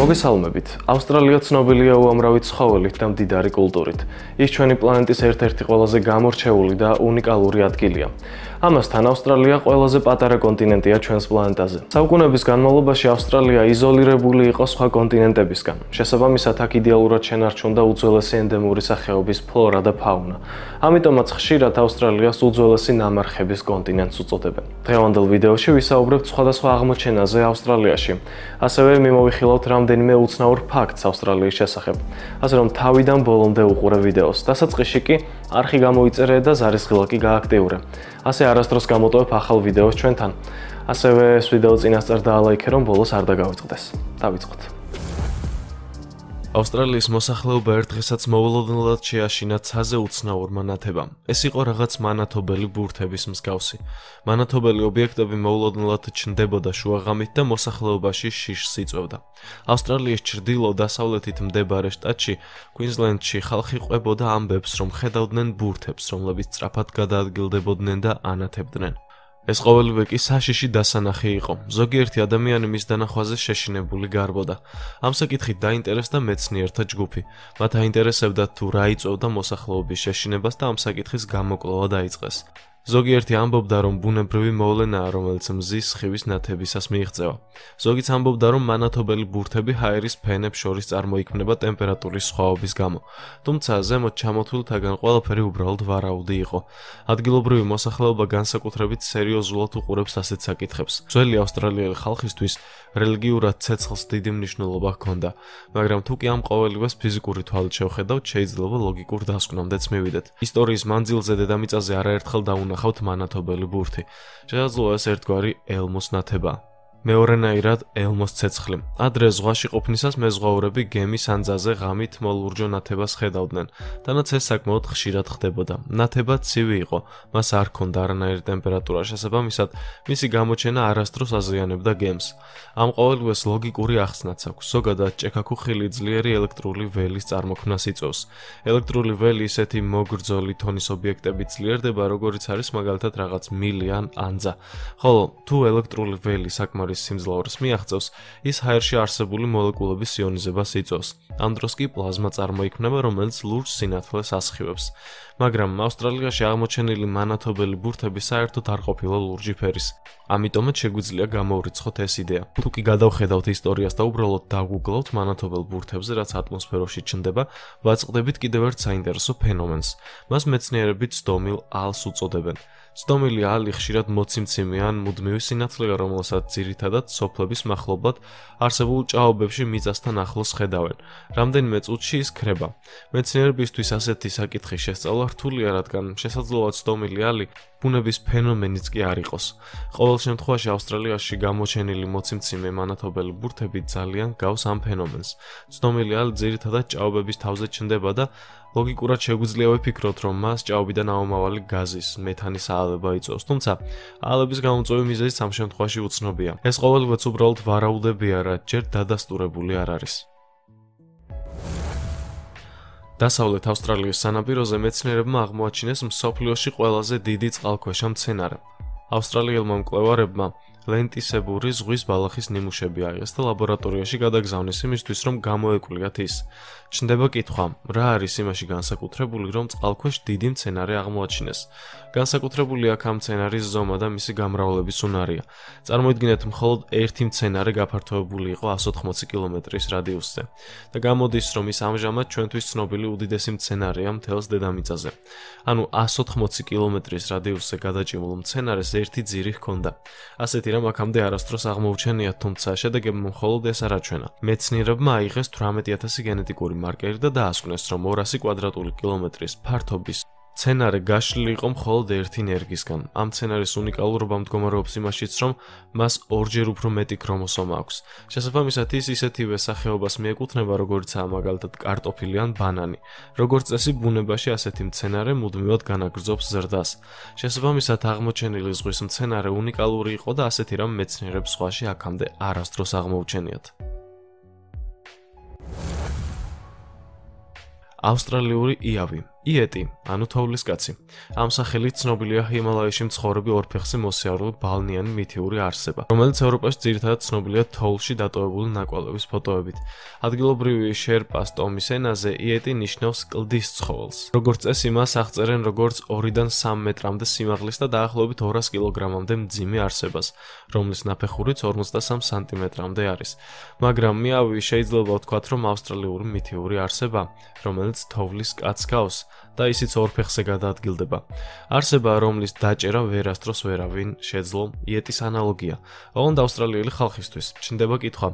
მოგესალმებით. ავსტრალია ცნობილია უამრავი ცხოველით და მდიდარი კულტურით. ის ჩვენი პლანეტის ერთ-ერთი ყველაზე გამორჩეული და უნიკალური ადგილია. ამასთან ავსტრალია ყველაზე პატარა კონტინენტია ჩვენს პლანეტაზე. საუკუნეების განმავლობაში ავსტრალია იზოლირებული იყო სხვა კონტინენტებისგან. შესაბამისად, აქ იდეალურად შენარჩუნდა უძველესი ენდემური სახეობის ფლორა და ფაუნა. ამიტომაც ხშირად ავსტრალიას უძველესი ნამარხების კონტინენტს უწოდებენ. დღევანდელ ვიდეოში ვისაუბრებთ სხვადასხვა აღმოჩენაზე ავსტრალიაში. ასევე მიმოვიხილავთ რამდენიმე უცნაურ ფაქტს ავსტრალიის შესახებ. ასე რომ თავიდან ბოლომდე უყურე ვიდეოს. დასაწყისში კი არხი გამოიწერე და ზარისხილაკი გააქტიურე. ასე არასდროს გამოტოვებ ახალ ვიდეოს ჩვენთან. ასევე ეს ვიდეო წინასწარ დაალაიქე, რომ ბოლოს არ დაგავიწყდეს. დავიწყოთ. ავსტრალიის მოსახლეობა ერთ დღესაც მოულოდნელად შეაშინა ცაზე უცნაურმა ნათებამ. ეს იყო რაღაც მანათობელი ბურთების მსგავსი. მანათობელი ობიექტები მოულოდნელად ჩნდებოდა შუაღამით და მოსახლეობაში შიშს იწვევდა. ავსტრალიის ჩრდილო-დასავლეთით მდებარე შტატში, კუინზლენდში ხალხი ყვებოდა ამბებს, რომ ხედავდნენ ბურთებს, რომლებიც სწრაფად გადაადგილდებოდნენ და ანათებდნენ. ეს ყოველივე კი საშიში დასანახი იყო. ზოგიერთი ადამიანი მის დანახვაზე შეშინებული გარბოდა. ამ საკითხით დაინტერესდა მეცნიერთა ჯგუფი. მათ აინტერესებდა თუ რა იწვევდა მოსახლეობის შეშინებას და ამ საკითხის გამოკვლევა დაიწყეს. ზოგიერთი ამბობდა, რომ ბუნებრივი მოვლენაა, რომელიც მზის სხივის ნათებისას მიიღწევა. ზოგიც ამბობდა, რომ მანათობელი ბურთები ჰაერის ფენებს შორის წარმოიქმნება ტემპერატურის სხვაობის გამო. თუმცა ზემოთ ჩამოთვლილთაგან ყველაფერი უბრალოდ ვარაუდი იყო. ადგილობრივი მოსახლეობა განსაკუთრებით სერიოზულად უყურებს ასეთ საკითხებს. ძველი ავსტრალიელი ხალხისთვის რელიგიურად ცეცხლს დიდი მნიშვნელობა ჰქონდა, მაგრამ თუ კი ამ ყოველივეს ფიზიკური თვალით შევხედავთ, შეიძლება ლოგიკურ დასკვნამდეც მივიდეთ. ისტორიის მანძილზე დედამიწაზე არაერთხელ დაუნახავთ მანათობელი ბურთი. შესაძლოა ეს ერთგვარი ელმოს ნათება. მეორენაირად ელმოს ცეცხლი. ადრე ზღვაში ყოფნისას მეზღვაურები გემის ანძაზე ღამით მოლურჯო ნათებას ხედავდნენ, თანაც ეს საკმაოდ ხშირად ხდებოდა. ნათება ცივი იყო, მას არ ჰქონდა არანაირი ტემპერატურა, შესაბამისად, მისი გამოჩენა არასდროს აზიანებდა გემს. ამ ყოველივეს ლოგიკური ახსნაც აქვს. ზოგადად ჭექაქუ ხილი ძლიერი ელექტრული ველის წარმოქმნას იწვევს. ელექტრული ველი ისეთი მოგრძოლი თონის ობიექტები ძლიერდება, როგორიც არის მაგალითად რაღაც მილი ან ანძა. ხოლო თუ ელექტრული ველი საკმარის სიმძლავრეს მიაღწევს, ის ჰაერში არსებული მოლეკულების იონიზებას იწვევს. ამ დროს კი პლაზმა წარმოიქმნება, რომელიც ლურჯ სინათლეს ასხივებს. მაგრამ ავსტრალიაში აღმოჩენილი მანათობელი ბურთები საერთოდ არ ყოფილა ლურჯი ფერის. ამიტომაც შეგვიძლია გამოვრიცხოთ ეს იდეა. თუ კი გადავხედავთ ისტორიას და უბრალოდ დავგუგლავთ მანათობელ ბურთებზე, რაც ატმოსფეროში ჩნდება, ვაწყდებით კიდევ ერთ საინტერესო ფენომენს. მას მეცნიერები ცდომილ ალს უწოდებენ. ცდომილი ალი ხშირად მოციმციმე ან მუდმივი სინათლეა, რომელსაც ძირითადად სოფლების მახლობლად არსებულ ჭაობებში მიწასთან ახლოს ხედავენ. რამდენიმე წუთში ის ქრება. მეცნიერებისთვის ასეთი საკითხის შესწავლა რთულია, რადგან შესაძლოა ცდომილი ალი ბუნების ფენომენიც კი არ იყოს. ყოველ შემთხვევაში ავსტრალიაში გამოჩენილი მოციმციმე მანათობელი ბურთები ძალიან გავს ამ ფენომენს. ცდომილი ალი ძირითადად ჭაობების თავზე ჩნდება და ლოგიკურად შეგვიძლია ვიფიქროთ, რომ მას ჭაობიდან აომავალი გაზის, მეთანის აალება იწვევს, თუმცა აალების გამომწვევი მიზეზიც ამ შემთხვევაში უცნობია. ეს ყოველივეც უბრალოდ ვარაუდებია, რაც ჯერ დადასტურებული არ არის. დასავლეთ ავსტრალიის სანაპიროზე მეცნიერებმა აღმოაჩინეს მსოფლიოში ყველაზე დიდი წყალქვეშა მცენარე. ავსტრალიელმა მკვლევარებმა ლენტისებური ზღვის ბალახის ნიმუშები აიღეს და ლაბორატორიაში გადაგზავნეს იმისთვის, რომ გამოეკვლიათ ის. ჩნდება კითხვა, რა არის იმაში განსაკუთრებული, რომ წყალქვეშ დიდი მცენარე აღმოაჩინეს. განსაკუთრებული აქ ამ მცენარის ზომა და მისი გამრავლების უნარია. წარმოიდგინეთ, მხოლოდ ერთი მცენარე გაფართოებული იყო 180 კილომეტრის რადიუსზე და გამოდის, რომ ის ამჟამად ჩვენთვის ცნობილი უდიდესი მცენარეა მთელს დედამიწაზე. ანუ 180 კილომეტრის რადიუსზე გადაჭიმულ მცენარეს ერთი ძირი ჰქონდა. ასეთი რამ აქამდე არასდროს აღმოუჩენიათ, თუმცა შედეგებმა მხოლოდ ეს არ აჩვენა. მეცნიერებმა აიღეს 18,000 გენეტიკური მარკერი და დაასკვნეს, რომ 200 კვადრატული კილომეტრის ფართობის მცენარე გაშლილი იყო მხოლოდ ერთი ნერგისგან. ამ მცენარის უნიკალურობა მდგომარეობს იმაშიც, რომ მას ორჯერ უფრო მეტი ქრომოსომა აქვს. შესაბამისად, ის ისეთივე სახეობას მიეკუთვნება, როგორიცაა მაგალითად კარტოფილი ან ბანანი. როგორც წესი, ბუნებაში ასეთი მცენარე მუდმივად განაგრძობს ზრდას. შესაბამისად, აღმოჩენილი ზღვის მცენარე უნიკალური იყო და ასეთი რამ მეცნიერებს ზღვაში აქამდე არასდროს აღმოუჩენიათ. ავსტრალიური იავი. იეტი, ანუ თოვლის კაცი. ამ სახელით ცნობილია ჰიმალაიში მცხოვრები ორფეხზე მოსიარულე ბალნიანი მითიური არსება, რომელიც ევროპაში ძირითადად ცნობილია თოვლში დატოვებული ნაკვალევის ფოტოებით. ადგილობრივი შერპას ტომის ენაზე იეტი ნიშნავს კლდის ცხოველს. როგორც წესი, მას აღწერენ როგორც 2-დან 3 მეტრამდე სიმაღლის და დაახლოებით 200 კილოგრამამდე მძიმე არსებას, რომლის ნაფეხურიც 53 სანტიმეტრამდე არის. მაგრამ მიავი შეიძლება ვთქვათ, რომ ავსტრალიური მითიური არსება, რომელიც თოვლის კაცს გავს და ისიც ორფეხზე გადაადგილდება. არსება, რომლის დაჭერა ვერასდროს ვერავინ შეძლო, იეტის ანალოგია. ოღონდ ავსტრალიელი ხალხისთვის ჩნდება კითხვა: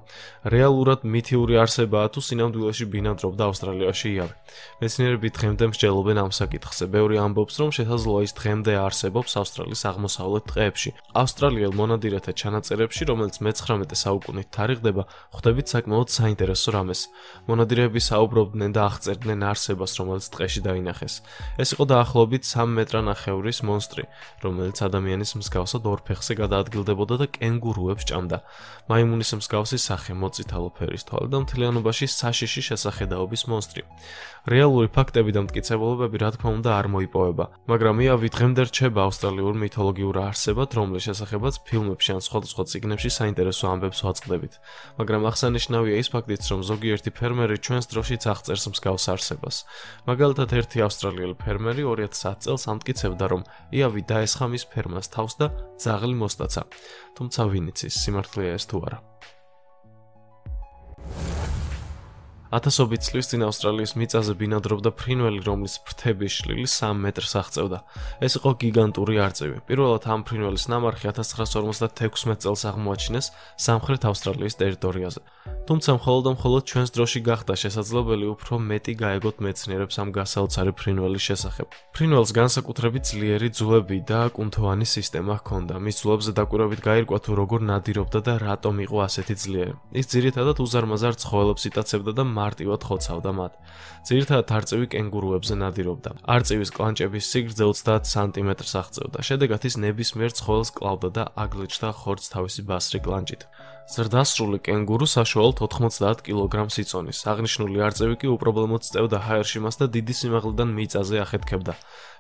რეალურად მითიური არსებაა თუ სინამდვილეში ბინადრობდა ავსტრალიაში იავი? მეცნიერები დღემდე მსჯელობენ ამ საკითხზე. ბევრი ამბობს, რომ შესაძლოა ის დღემდე არსებობს ავსტრალიის აღმოსავლეთ ტყეებში. ავსტრალიელ მონადირეთა ჩანაწერებში, რომელიც მე-19 საუკუნით თარიღდება, ხვდებით საკმაოდ საინტერესო რამეს. მონადირეები საუბრობდნენ და აღწერდნენ არსებას, რომელიც ტყეში დაინახეს. ეს იყო დაახლოებით 3 მეტრანახევრის მონსტრი, რომელიც ადამიანის მსგავსად ორფეხზე გადაადგილდებოდა და კენგურუებს ჭამდა. მაიმუნის მსგავსი სახე, მოწითალო ფერის თვალი და მთლიანობაში საშიში შესახედაობის მონსტრი. რეალური ფაქტები და მტკიცებულებები რა თქმა უნდა არ მოიპოვება, მაგრამ იავი დღემდე რჩება ავსტრალიურ მითოლოგიურ არსებად, რომლის შესახებაც ფილმებში ან სხვადასხვა წიგნებში საინტერესო ამბებს ვაწყდებით. მაგრამ აღსანიშნავია ის ფაქტიც, რომ ზოგიერთი ფერმერი ჩვენს დროშიც აღწერს მსგავს არსებას. მაგალითად, ერთი ავსტრალიელი ფერმერი 2010 წელს ამტკიცებდა, რომ იავი დაესხა მის ფერმას თავს და ძაღლი მოსტაცა. თუმცა ვინ იცის, სიმართლეა ეს თუ არა. ათასობით წლის წინ ავსტრალიის მიწაზე ბინადრობდა ფრინველი, რომლის ფრთების შლილი 3 მეტრს აღწევდა. ეს იყო გიგანტური არწივი. პირველად ამ ფრინველის ნამარხი 1956 წელს აღმოაჩინეს სამხრეთ ავსტრალიის ტერიტორიაზე. თუმცა მხოლოდ ჩვენს დროში გახდა შესაძლებელი უფრო მეტი გაეგოთ მეცნიერებს ამ გასაოცარი ფრინველის შესახებ. ფრინველს განსაკუთრებით ძლიერი ძვლები და კუნთოვანი სისტემა ჰქონდა. მის ძვლებზე დაკვირვებით გაირკვა თუ როგორ ნადირობდა და რატომ იყო ასეთი ძლიერი. ის ძირითადად უზარმაზარ ცხოველებს იტაცებდა და მარტივად ხოცავდა მათ. ძირითადად არწივი კენგურუებზე ნადირობდა. არწივის კლანჭების სიგრძე 30 სანტიმეტრს აღწევდა. შედეგად ის ნებისმიერ ცხოველს კლავდა და აგლიჩდა ხორცს თავისი ბასრი კლანჭით. ზრდასრული კენგურუ საშუალოდ 90 კილოგრამს იწონის. აღნიშნული არწივი კი უპრობლემოდ წევდა ჰაერში მას და დიდი სიმაღლიდან მიწაზე ახეთქებდა.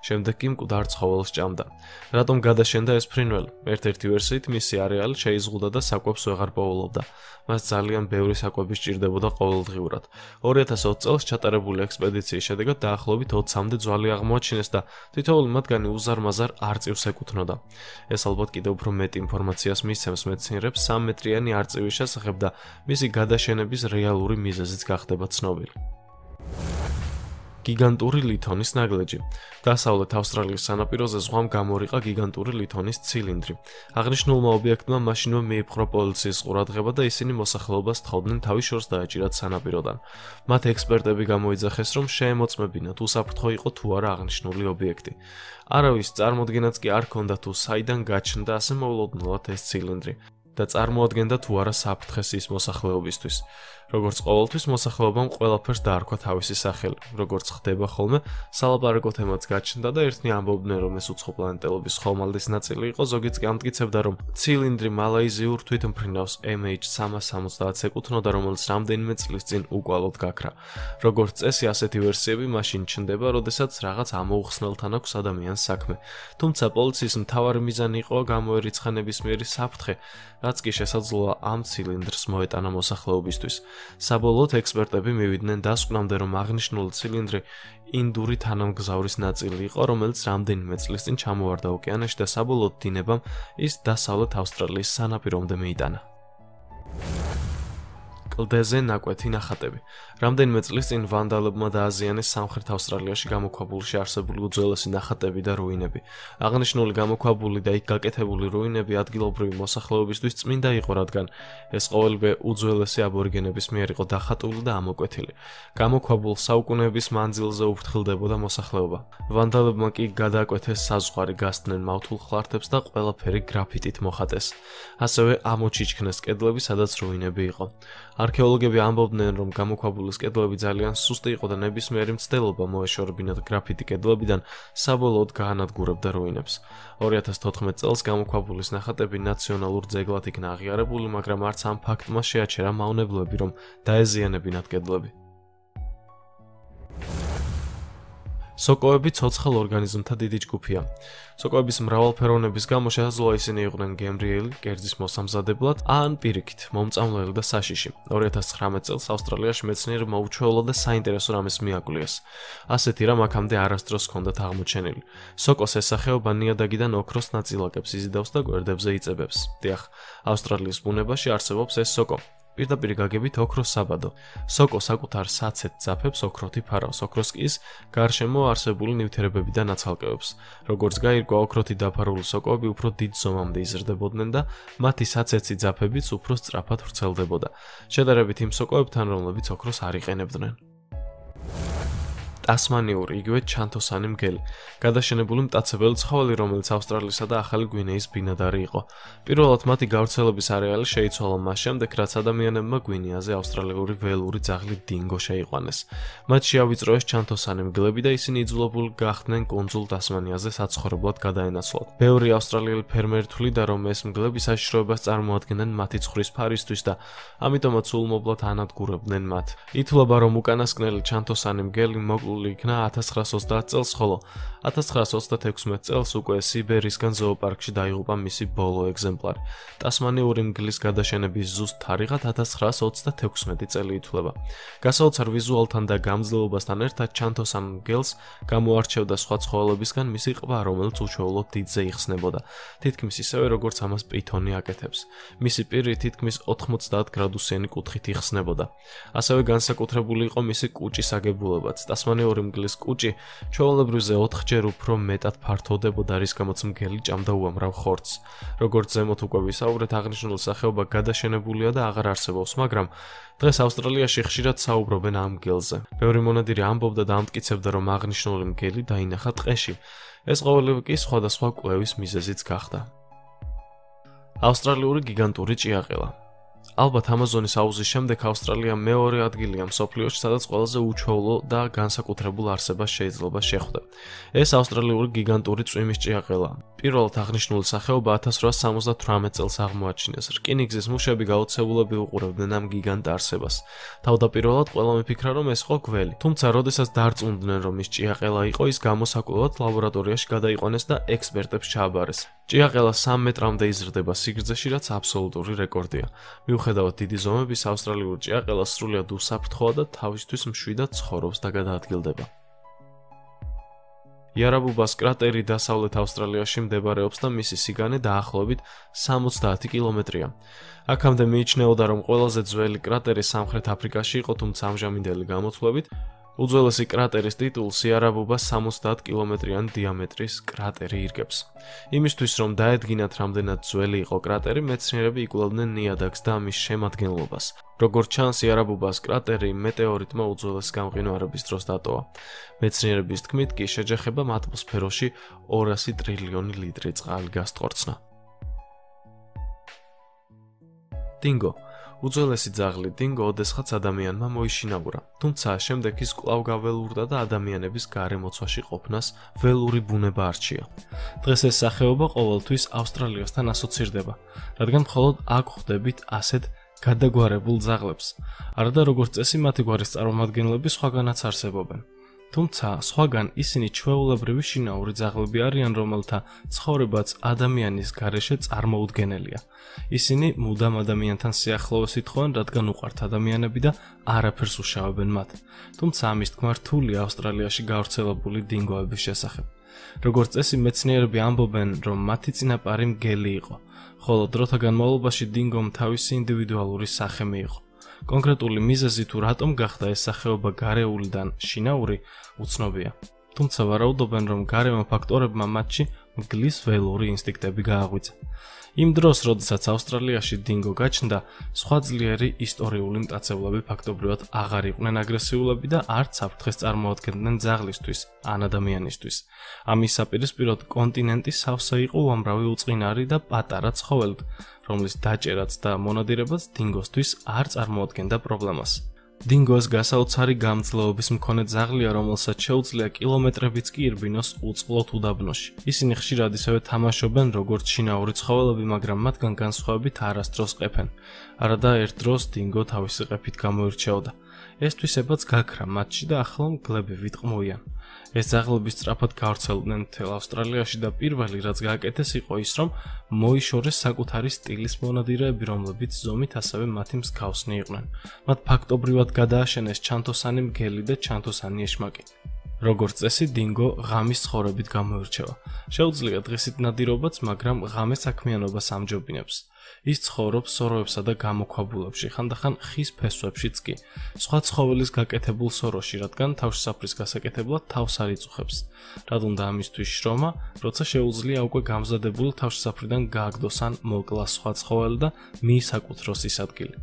შემდეგ კი მკვდარ ცხოველს ჭამდა. რატომ გადაშენდა ეს ფრინველი? ერთ-ერთი ვერსიით მისი არეალი შეიზღუდა და საკვებს ვეღარ პოულობდა. მას ძალიან ბევრი საკვები სჭირდებოდა ყოველდღიურად. 2020 წელს ჩატარებული ექსპედიციის შედეგად დაახლოებით 20-მდე ძვალი აღმოაჩინეს და თითოეული მათგანი უზარმაზარ არწივს ეკუთვნოდა. ეს ალბათ კიდევ უფრო მეტ ინფორმაციას მისცემს მეცნიერებს 3 მეტრიანი არწივის შესახებ და მისი გადაშენების რეალური მიზეზიც გახდება ცნობილი. გიგანტური ლითონის ნაგლეჯი. დასავლეთ ავსტრალიის სანაპიროზე ზღვამ გამორიყა გიგანტური ლითონის ცილინდრი. აღნიშნულმა ობიექტმა მაშინვე მიიპყრო პოლიციის ყურადღება და ისინი მოსახლეობას თხოვდნენ თავის შორს დაეჭირათ სანაპიროდან. მათ ექსპერტები გამოიძახეს, რომ შეემოწმებინათ უსაფრთხო იყო თუ არა აღნიშნული ობიექტი. არავის წარმოდგენაც კი არ ჰქონდა თუ საიდან გაჩნდა ასე მოულოდნელად ეს ცილინდრი და წარმოადგენდა თუ არა საფრთხეს ის მოსახლეობისთვის. როგორც ყოველთვის მოსახლეობამ ყველაფერს დაარქვა თავისი სახელი. როგორც ხდება ხოლმე, სალაპარაკო თემაც გაჩნდა და ერთნი ამბობდნენ, რომ ეს უცხოპლანეტელობის ხომალდის ნაწილი იყო, ზოგიც კი ამტკიცებდა, რომ ცილინდრი მალაიზიურ თვითმფრინავს MH370-ს ეკუთვნოდა, რომელიც რამდენიმე წლის წინ უკვალოდ გაქრა. როგორც წესი, ასეთი ვერსიები მაშინ ჩნდება, როდესაც რაღაც ამოუხსნელთან აქვს ადამიანს საქმე. თუმცა პოლიციის მთავარი მიზანი იყო გამოერიცხა ნებისმიერი საფრთხე, რაც კი შესაძლოა ამ ცილინდრს მოეტანა მოსახლეობისთვის. საბოლოოდ ექსპერტები მივიდნენ დასკვნამდე, რომ აღნიშნული ცილინდრი ინდური თანამგზავრის ნაწილი იყო, რომელიც რამდენიმე წლის წინ ჩამოვარდა ოკეანეში და საბოლოოდ დინებამ ის დასავლეთ ავსტრალიის სანაპირომდე მიიტანა. კლდეზე ნაკვეთი ნახატები. რამდენიმე წლის წინ ვანდალებმა დააზიანეს სამხრეთ ავსტრალიაში გამოქვაბულში არსებული უძველესი ნახატები და რუინები. აღნიშნული გამოქვაბული და იქ გაკეთებული რუინები ადგილობრივი მოსახლეობისთვის წმინდა იყო, რადგან ეს ყოველივე უძველესი აბორიგენების მიერ იყო დახატული და ამოკვეთილი. გამოქვაბულ საუკუნეების მანძილზე უფრთხილდებოდა მოსახლეობა. ვანდალებმა კი გადააკვეთეს საზღვარი, გასცდნენ მავთულ ხლართებს და ყველაფერი გრაფიტით მოხატეს. ასევე ამოჩიჩქნეს კედლები, სადაც რუინები იყო. არქეოლოგები ამბობდნენ, რომ გამოქვაბულის კედლები ძალიან სუსტი იყო და ნებისმიერი მცდელობა მოეშორებინათ გრაფიტი კედლებიდან საბოლოოდ გაანადგურებდა რუინებს. 2014 წელს გამოქვაბულის ნახატები ნაციონალურ ძეგლად იქნა აღიარებული, მაგრამ არც ამ ფაქტმა შეაჩერა მავნებლები, რომ დაეზიანებინათ კედლები. სოკოები ცოცხალ ორგანიზმთა დიდი ჯგუფია. სოკოების მრავალფეროვნების გამო შესაძლოა ისინი იყვნენ გემრიელი, კერძის მოსამზადებლად, ან პირიქით, მომწამლელი და საშიში. 2019 წელს ავსტრალიაში მეცნიერებმა უჩვეულო და საინტერესო რამეს მიაკვლიეს. ასეთი რამ აქამდე არასდროს ჰქონდათ აღმოჩენილი. სოკოს ეს სახეობა ნიადაგიდან ოქროს ნაწილაკებს იზიდავს და გვერდებზე იწებებს. დიახ, ავსტრალიის ბუნებაში არსებობს ეს სოკო. პირდაპირ გაგებით ოქროს საბადო. სოკო საკუთარ საცეთ ძაფებს ოქროთი ფარავს, ოქროს კი ის გარშემო არსებული ნივთიერებებიდან აცალკევებს. როგორც გაირკვა, ოქროთი დაფარული სოკოები უფრო დიდ ზომამდე იზრდებოდნენ და მათი საცეცი ძაფებიც უფრო სწრაფად ვრცელდებოდა. შედარებით იმ სოკოებთან, რომლებიც ოქროს არ იყენებდნენ. ტასმანიური, იგივე ჩანთოსანი მგელი, გადაშენებული მტაცებელი ცხოველი, რომელიც ავსტრალიისა და ახალი გვინეის ბინადარი იყო. პირველად მათი გავრცელების არეალი შეიცვალა მას შემდეგ, რაც ადამიანებმა გვინეაზე ავსტრალიური ველური ძაღლი დინგო შეიყვანეს. მათ შეავიწროეს ჩანთოსანი მგლები და ისინი იძულებულ გახდნენ კუნძულ ტასმანიაზე საცხოვრებლად გადაენაცვლათ. ბევრი ავსტრალიელი ფერმერი თვლიდა, რომ ეს მგლები საშიშროებას წარმოადგენენ მათი ცხვრის ფარისთვის და ამიტომაც სულმობლად ანადგურებდნენ მათ. ითვლება, რომ უკანასკნელი ჩანთოსანი მგელი იქნა 1930 წელს, ხოლო 1936 წელს უკვე სიბერისგან ზოოპარკში დაიღუპა მისი ბოლო ეგზემპლარი. ტასმანიური მგლის გადაშენების ზუსტ თარიღად 1936 წელი ითვლება. გასაოცარ ვიზუალთან და გამძლეობასთან ერთად ჩანთოსან მგელს გამოარჩევდა სხვა ცხოველებისგან მისი ყბა, რომელიც უჩვეულოდ დიდზე იხსნებოდა. თითქმის ისევე, როგორც ამას პითონი აკეთებს. მისი პირი თითქმის 90 გრადუსიანი კუთხით იხსნებოდა. ასევე განსაკუთრებული იყო მისი კუჭის აგებულებაც. ტასმანიური მგლის კუჭი ჩვეულებრივზე 4-ჯერ უფრო მეტად ფართოვდებოდა, რის გამოც მგელი ჭამდა უამრავ ხორცს. როგორც ზემოთ უკვე ვისაუბრეთ, აღნიშნული სახეობა გადაშენებულია და აღარ არსებობს, მაგრამ დღეს ავსტრალიაში ხშირად საუბრობენ ამ მგელზე. ბევრი მონადირი ამბობდა და ამტკიცებდა, რომ აღნიშნული მგელი დაინახა ტყეში. ეს ყოველივე კი სხვადასხვა კვლევის მიზეზიც გახდა. ავსტრალიური გიგანტური ჭიაყელა. ალბათ ამაზონის აუზის შემდეგ ავსტრალია მეორე ადგილია მსოფლიოში, სადაც ყველაზე უჩვეულო და განსაკუთრებულ არსებას შეიძლება შეხვდა. ეს ავსტრალიური გიგანტური წვიმის ჭიაყელა. პირველად აღნიშნული სახეობა 1878 წელს აღმოაჩინეს. რკინიგზის მუშები გაოცებულები უყურებდნენ ამ გიგანტ არსებას. თავდაპირველად ყველა მიფიქრა, რომ ეს იყო გველი, თუმცა როდესაც დარწმუნდნენ, რომ ის ჭიაყელა იყო, ის გამოსაკვლევად ლაბორატორიაში გადაიყვანეს და ექსპერტებს ჩააბარეს. ჭიაყელა 3 მეტრამდე იზრდება სიგრძეში, რაც აბსოლუტური რეკორდია. მიუხედავად დიდი ზომების, ავსტრალიური ჭიაყელა სრულიად უსაფრთხოა და თავისთვის მშვიდად ცხოვრობს და გადაადგილდება. იარაბუბას კრატერი დასავლეთ ავსტრალიაში მდებარეობს და მისი სიგანე დაახლოებით 70 კილომეტრია. აქამდე მიიჩნეოდა, რომ ყველაზე ძველი კრატერი სამხრეთ აფრიკაში იყო, თუმცა ამჟამინდელი გამოთვლებით უძველესი კრატერის ტიტულს იარაბუბას 70 კილომეტრიანი დიამეტრის კრატერი ირგებს. იმისთვის, რომ დაედგინათ, რამდენად ძველი იყო კრატერი, მეცნიერები იკვლევდნენ ნიადაგს და მის შემადგენლობას. როგორც ჩანს, იარაბუბას კრატერი მეტეორიტმა უძველეს გამყინვარების დროს დატოვა. მეცნიერების თქმით, კი შეჯახება ატმოსფეროში 200 ტრილიონი ლიტრი წყალი გასტყორცნა. დინგო. უძველესი ძაღლი დინგო ოდესღაც ადამიანმა მოიშინაურა, თუმცა შემდეგ ის კვლავ გაველურდა და ადამიანების გარემოცვაში ყოფნას ველური ბუნება არჩია. დღეს ეს სახეობა ყოველთვის ავსტრალიასთან ასოცირდება, რადგან მხოლოდ აქ ხვდებით ასეთ გადაგვარებულ ძაღლებს. არადა როგორც წესი მათი გვარის წარმომადგენლები სხვაგანაც არსებობენ. თუმცა სხვაგან ისინი ჩვეულებრივი შინაური ძაღლები არიან, რომელთა ცხოვრებაც ადამიანის გარეშე წარმოუდგენელია. ისინი მუდამ ადამიანთან სიახლოვეს ითხოვენ, რადგან უყვართ ადამიანები და არაფერს უშავებენ მათ. თუმცა ამის თქმა რთულია ავსტრალიაში გავრცელებული დინგოების შესახებ. როგორც წესი, მეცნიერები ამბობენ, რომ მათი წინაპარი მგელი იყო, ხოლო დროთა განმავლობაში დინგომ თავისი ინდივიდუალური სახე მიიღო. კონკრეტული მიზეზი თუ რატომ გახდა ეს სახეობა გარეულიდან შინაური, უცნობია. თუმცა ვარაუდობენ, რომ გარემო ფაქტორებმა მათში მგლის ველური ინსტინქტები გააღვიძა. იმ დროს, როდესაც ავსტრალიაში დინგო გაჩნდა, სხვა ძლიერი ისტორიული მტაცებლები ფაქტობრივად აღარ იყვნენ აგრესიულები და არც საფრთხეს წარმოადგენდნენ ძაღლისთვის ან ადამიანისთვის. ამის საპირისპიროდ კონტინენტი სავსე იყო უამრავი უწყინარი და პატარა ცხოველით, რომლის დაჭერაც და მონადირებაც დინგოსთვის არ წარმოადგენდა პრობლემას. დინგოს გასაოცარი გამძლეობის მქონე ძაღლია, რომელსაც შეუძლია კილომეტრებიც კი ირბინოს უწყლოდ უდაბნოში. ისინი ხშირად ისევე თამაშობენ როგორც შინაური ცხოველები, მაგრამ მათგან განსხვავებით არასდროს ყეფენ. არადა ერთ დროს დინგო თავისი ყეფით გამოირჩეოდა. ეს თვისებაც გაქრა მათში და ახლა მგლები ვიტყმოიან. ეს ძაღლები სწრაფად გავრცელდნენ მთელ ავსტრალიაში და პირველი რაც გააკეთეს იყო ის, რომ მოიშორეს საკუთარი სტილის მონადირეები, რომლებიც ზომით ასევე მათი მსგავსნი იყვნენ. მათ ფაქტობრივად გადააშენეს ჩანთოსანი მგელი და ჩანთოსანი ეშმაკი. როგორც წესი, დინგო ღამის ცხოვრებით გამოირჩევა. შეუძლია დღისით ნადირობაც, მაგრამ ღამე საქმიანობას ამჯობინებს. ის ცხოვრობს სოროებსა და გამოქვაბულებში, ხანდახან ხის ფესვებშიც კი. სხვა ცხოველის გაკეთებულ სოროში, რადგან თავშესაფრის გასაკეთებლად თავს არ იწუხებს. რად უნდა ამისთვის შრომა, როცა შეუძლია უკვე გამზადებული თავშესაფრიდან გააგდოს ან მოკლას სხვა ცხოველი და მიისაკუთროს ის ადგილი.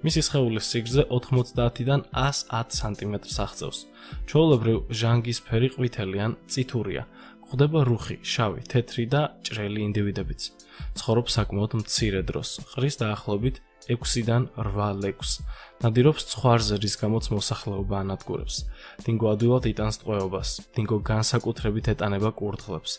მისი სხეულის სიგრძე 90-დან 110 სანტიმეტრს აღწევს. ჩვეულებრივ ჟანგისფერი ყვითელი ან წითურია. გვხვდება რუხი, შავი, თეთრი და ჭრელი ინდივიდებიც. ცხოვრობს საკმაოდ მცირე დროს, ყრის დაახლოებით 6-დან 8 ლეკვს. ნადირობს ცხვარზე, რის გამოც მოსახლეობა ანადგურებს. დინგო ადვილად იტანს ტყვეობას. დინგო განსაკუთრებით ეტანება კურდღლებს.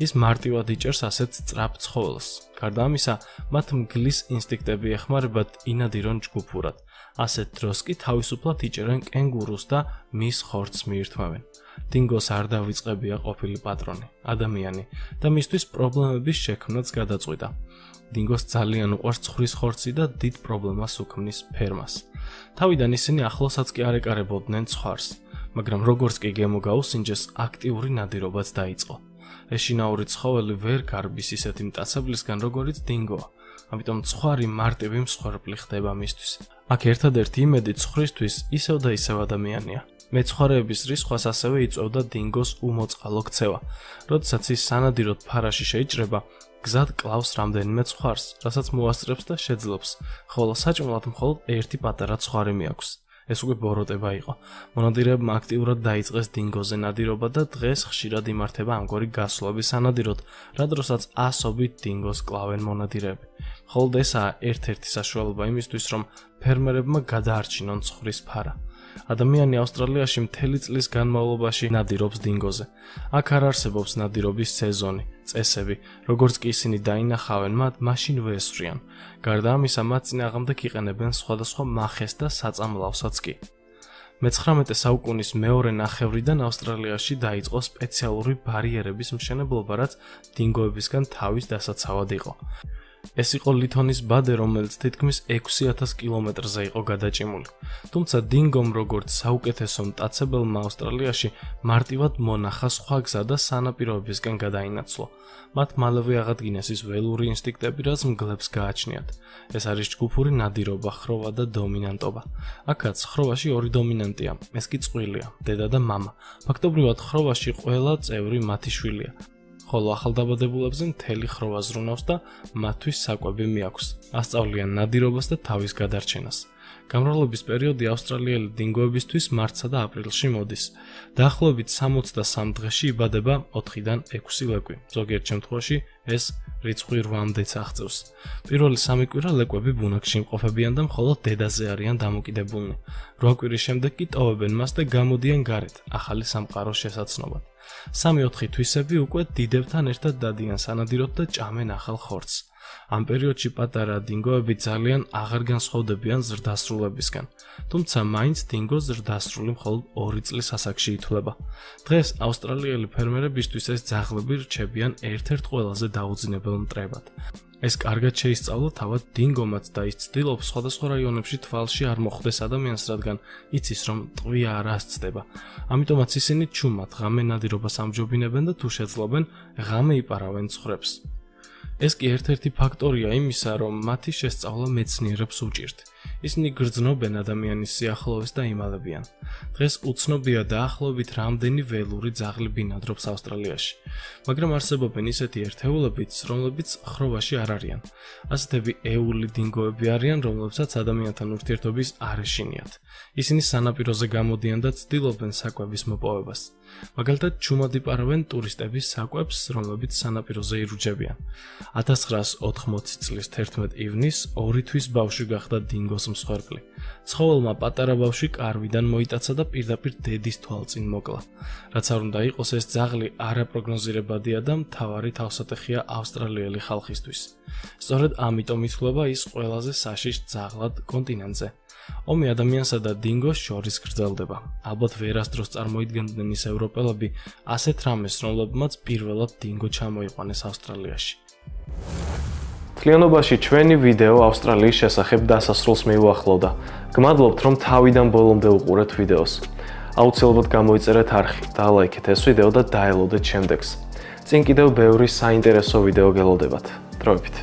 ის მარტივად იჭერს ასეთ სწრაფ ცხოველს. გარდა ამისა, მათ მგლის ინსტინქტები ეხმარებათ ინადირონ ჯგუფურად. ასეთ დროს კი თავისუფლად იჭერენ კენგურუს და მის ხორცს მიირთმევენ. დინგოს არ დავიწყებია ყოფილი პატრონი, ადამიანი და მისთვის პრობლემების შექმნაც გადაწყვიტა. დინგოს ძალიან უყვარს ცხვრის ხორცი და დიდ პრობლემას უქმნის ფერმას. თავიდან ისინი ახლოსაც კი არ ეკარებოდნენ ცხვარს, მაგრამ როგორც კი გემო გაუსინჯეს, აქტიური ნადირობაც დაიწყო. ეს შინაური ცხოველი ვერ გარბის ისეთი მტაცებლისგან, როგორიც დინგოა. ამიტომ ცხვარი მარტივი მსხვერპლი ხდება მისთვის. აქ ერთადერთი იმედი ცხრისთვის ისევ და ისევ ადამიანია. მეცხვარეების რისხვას ასევე იწვევდა დინგოს უმოწყალო ქცევა. როდესაც ის სანადიროდ ფარაში შეიჭრება, გზად კლავს რამდენიმე ცხვარს, რასაც მოასწრებს და შეძლებს, ხოლო საჭმელად მხოლოდ ერთი პატარა ცხვარი მიაქვს. ეს უკვე ბოროტება იყო. მონადირეებმა აქტიურად დაიწყეს დინგოზე ნადირობა და დღეს ხშირად იმართება ამგვარი გასვლები სანადიროდ, რა დროსაც ასობით დინგოს კლავენ მონადირეები. მხოლოდ ესაა ერთ-ერთი საშუალება იმისთვის, რომ ფერმერებმა გადაარჩინონ ცხვრის ფარა. ადამიანი ავსტრალიაში მთელი წლის განმავლობაში ნადირობს დინგოზე. აქ არ არსებობს ნადირობის სეზონი, წესები, როგორც კი ისინი დაინახავენ მათ, მაშინ ვესვრიან. გარდა ამისა, მათ წინააღმდეგ იყენებენ სხვადასხვა მახეს და საწამლავსაც კი. მე-19 საუკუნის მეორე ნახევრიდან ავსტრალიაში დაიწყო სპეციალური ბარიერების მშენებლობა, რაც დინგოებისგან თავის დასაცავად იყო. ეს იყო ლითონის ბადე, რომელიც თითქმის 6000 კილომეტრზე იყო გადაჭიმული. თუმცა დინგომ როგორც საუკეთესო მტაცებელმა ავსტრალიაში მარტივად მონახა სხვა გზა და სანაპიროებისკენ გადაინაცვლა. მათ მალევე აღადგინეს ის ველური ინსტინქტები, რაც მგლებს გააჩნიათ. ეს არის ჯგუფური ნადირობა, ხროვა და დომინანტობა. აქაც ხროვაში ორი დომინანტია, ეს კი წყვილია, დედა და მამა. ფაქტობრივად ხროვაში ყველა წევრი მათი შვილია. ხოლო ახალდაბადებულებზე მთელი ხროვა ზრუნავს და მათთვის საკვები მიაქვს. ასწავლიან ნადირობას და თავის გადარჩენას. გამრავლების პერიოდი ავსტრალიელი დინგოებისთვის მარტსა და აპრილში მოდის. დაახლოებით 63 დღეში იბადება 4-დან 6 ლეკვი. ზოგიერთ შემთხვევაში ეს რიცხვი 8-მდეც აღწევს. პირველი 3 კვირა ლეკვები ბუნაგში იმყოფებიან და მხოლოდ დედაზე არიან დამოკიდებულნი. 8 კვირის შემდეგ კი ტოვებენ მას და გამოდიან გარეთ, ახალი სამყაროს შესაცნობად. 3-4 თვისები უკვე დიდებთან ერთად დადიან სანადიროდ და ჭამენ ახალ ხორცს. ამ პერიოდში პატარა დინგოები ძალიან აღარ განსხვავდებიან ზრდასრულებისგან, თუმცა მაინც დინგო ზრდასრული მხოლოდ 2 წლის ასაკში ითვლება. დღეს ავსტრალიელი ფერმერებისთვის ეს ძაღლები რჩებიან ერთ-ერთ ყველაზე დაუძინებელ მტრებად. ეს კარგად შეისწავლა თავად დინგომაც და ის ცდილობს სხვადასხვა რაიონებში თვალში არ მოხვდეს ადამიანს, რადგან იცის, რომ ტყვია არ ასწდება. ამიტომაც ისინი ჩუმად ღამე ნადირობას ამჯობინებენ და თუ შეძლობენ, ღამე იპარავენ ცხვრებს. ეს კი ერთ-ერთი ფაქტორია იმისა, რომ მათი შესწავლა მეცნიერებს უჭირთ. ისინი გრძნობენ ადამიანის სიახლოვეს და იმალებიან. დღეს უცნობია დაახლოებით რამდენი ველური ძაღლი ბინადრობს ავსტრალიაში, მაგრამ არსებობენ ისეთი ერთეულებიც, რომლებიც ხროვაში არ არიან. ასეთები ეული დინგოები არიან, რომლებსაც ადამიანთან ურთიერთობის არ ეშინიათ. ისინი სანაპიროზე გამოდიან და ცდილობენ საკვების მოპოვებას. მაგალითად, ჩუმად იპარავენ ტურისტების საკვებს, რომლებიც სანაპიროზე ირუჯებიან. 1980 წლის 11 ივნისს 2 თვის ბავშვი გახდა დინგოს მსხვერპლი. ცხოველმა პატარა ბავშვი კარვიდან მოიტაცა და პირდაპირ დედის თვალწინ მოკლა. რაც არ უნდა იყოს, ეს ძაღლი არაპროგნოზირებადია და მთავარი თავსატეხია ავსტრალიელი ხალხისთვის. სწორედ ამიტომ ითვლება ის ყველაზე საშიშ ძაღლად კონტინენტზე. ომი ადამიანსა და დინგოს შორის გრძელდება. ალბათ ვერასდროს წარმოიდგენდნენ ის ევროპელები ასეთ რამეს, რომლებმაც პირველად დინგო ჩამოიყვანეს ავსტრალიაში. მთლიანობაში ჩვენი ვიდეო ავსტრალიის შესახებ დასასრულს მიუახლოვდა. გმადლობთ, რომ თავიდან ბოლომდე უყურეთ ვიდეოს. აუცილებლად გამოიწერეთ არხი, დალაიქეთ ეს ვიდეო და დაელოდეთ შემდეგს. წინ კიდევ ბევრი საინტერესო ვიდეო გელოდებათ. დროებით.